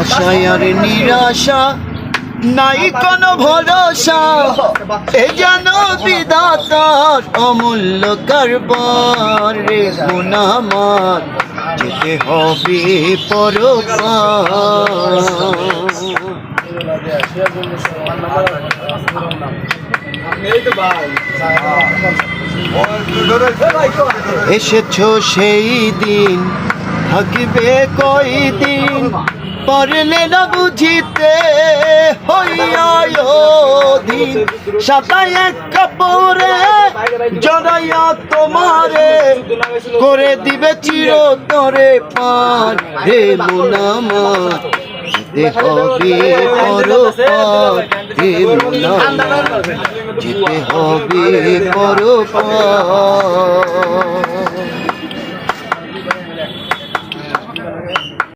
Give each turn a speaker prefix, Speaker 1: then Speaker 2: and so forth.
Speaker 1: আশায় আর নিরাশা নাই কোনো ভরসা, এ যেন বিধাতার অমূল্য কারবার রে মন আমার, যেতে হবে পরপার। এসেছো সেই দিন, থাকবে কয়দিন, পারলে না বুঝিতে হইয়া অধীন। সাদা এক কাপড়ে জড়াইয়া তোমারে করে দিবে চিরতরে পার হে মন আমার, যেতে হবে পরপার হে মন আমার, যেতে হবে পরপার।